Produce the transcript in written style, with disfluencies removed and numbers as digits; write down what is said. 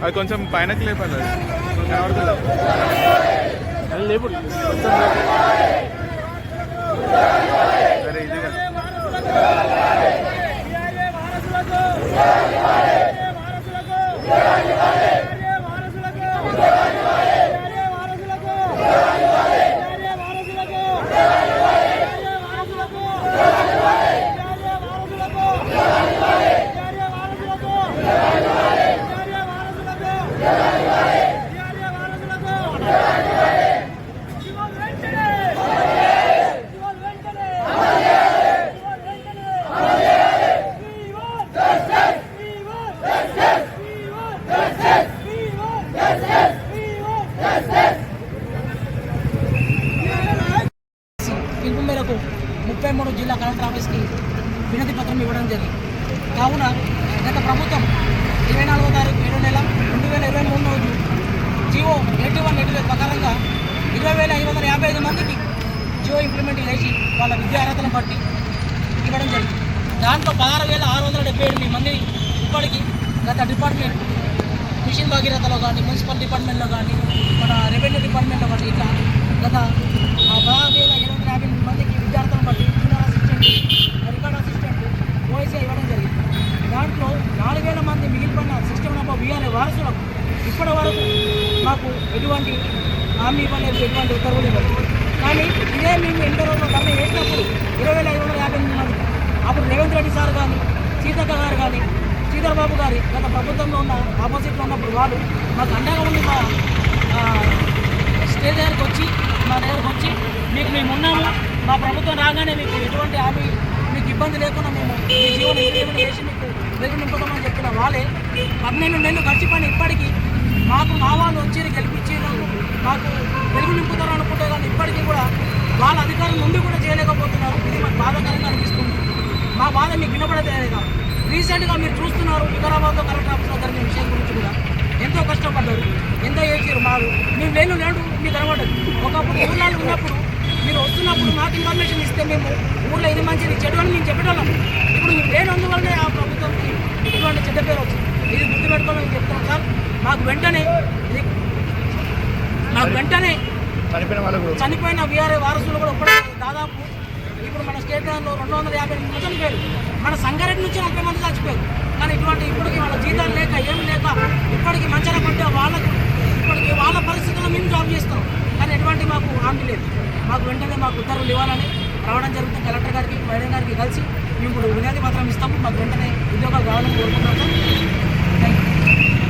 అది కొంచెం పైనకి లేపాలి, కనబడుతుంది లేపు. అరే ఇది పిలుపు మేరకు 33 జిల్లా కలెక్టర్ ఆఫీస్కి వినతి పత్రం ఇవ్వడం జరిగింది. కావున గత ప్రభుత్వం 24వ తారీఖు 7వ నెల 2023 రోజు జియో 8185 ప్రకారంగా 20,555 మందికి జియో ఇంప్లిమెంట్ చేసి వాళ్ళ విద్యా అర్హతలను బట్టి ఇవ్వడం జరిగింది. దాంట్లో 16,678 మంది ఇప్పటికీ గత డిపార్ట్మెంట్ మిషన్ భగీరథలో కానీ, మున్సిపల్ డిపార్ట్మెంట్లో కానీ, మన రెవెన్యూ డిపార్ట్మెంట్లో కానీ ఇట్లా గత 16,750 మందికి విద్యార్థులను బట్టి junior assistant, record assistant, OSC ఇవ్వడం జరిగింది. దాంట్లో 4,000 మంది మిగిలిపోయిన సిస్టమ్ నంబర్ వీఆర్ఏ వారసులకు ఇప్పటి వరకు మాకు ఎటువంటి హామీ ఇవ్వలేదు, ఎటువంటి ఉత్తర్వులు ఇవ్వలేదు. కానీ ఇదే మేము ఎన్నో రోజులు ధర్నా చేసినప్పుడు 20,558 మంది అప్పుడు రేవంత్ రెడ్డి సార్ కానీ, సీతక్క గారు కానీ, శ్రీధర్ బాబు గారి గత ప్రభుత్వంలో ఉన్న ఆపోజిట్లో ఉన్నప్పుడు వాళ్ళు మాకు అండగా ఉండి మా స్టేజ్ దగ్గరకు వచ్చి మీకు మేము ఉన్నాము, మా ప్రభుత్వం రాగానే మీకు ఎటువంటి హామీ, మీకు ఇబ్బంది లేకుండా మేము మీ జీవన ఇంప్లిమెంట్ చేసి మీకు వెలుగు నింపుతామని చెప్పిన వాళ్ళే 12 నెలలు గడిచిపోయిన ఇప్పటికీ మాకు మా వాళ్ళు వచ్చి గెలిపించి మాకు వెలుగు నింపుతారు అనుకుంటే కానీ ఇప్పటికీ కూడా వాళ్ళ అధికారం నుండి కూడా చేయలేకపోతున్నారు. ఇది మాకు బాధాకరంగా అనిపిస్తుంది. మా బాధ మీకు వినపడలేదు. రీసెంట్గా మీరు చూస్తున్నారు వికారాబాద్లో కలెక్టర్ ఆఫీస్లో జరిగిన విషయం గురించి కూడా ఎంతో కష్టపడ్డారు, ఎంతో చేసారు. మేము లేను మీకు కనబడ్డది. ఒకప్పుడు ఊళ్ళలో ఉన్నప్పుడు మీరు వస్తున్నప్పుడు మాకు ఇన్ఫర్మేషన్ ఇస్తే మేము ఊళ్ళో ఇది మంచిది చెడు అని మేము చెప్పేటోళ్ళం. ఇప్పుడు మీరు లేనందువల్లనే ఆ ప్రభుత్వంకి ఇటువంటి చెడ్డ పేరు వచ్చింది. ఇది గుర్తుపెట్టుకోవాలని చెప్తున్నాం సార్. మాకు వెంటనే చనిపోయిన వీఆర్ఏ వారసులు కూడా ఇప్పటికే దాదాపు ఇప్పుడు మన స్టేట్ లో 258 మంది చనిపోయారు. మన సంగారెడ్డి నుంచి 40 మంది చచ్చిపోయారు. కానీ ఇటువంటి ఇప్పటికీ వాళ్ళ జీతాలు లేక ఏం లేక ఇప్పటికీ మంచిగా పట్టే వాళ్ళకు ఇప్పటికీ వాళ్ళ పరిస్థితుల్లో మేము జాబ్ చేస్తాం. కానీ ఎటువంటి మాకు హామీ లేదు. మాకు వెంటనే మాకు ఉత్తర్వులు ఇవ్వాలని రావడం జరుగుతుంది. కలెక్టర్ గారికి, మేడం గారికి కలిసి మేము ఇప్పుడు వినతి పత్రం ఇస్తాము. మాకు వెంటనే ఉద్యోగాలు కావాలని కోరుకుంటున్నాం సార్. Thank you.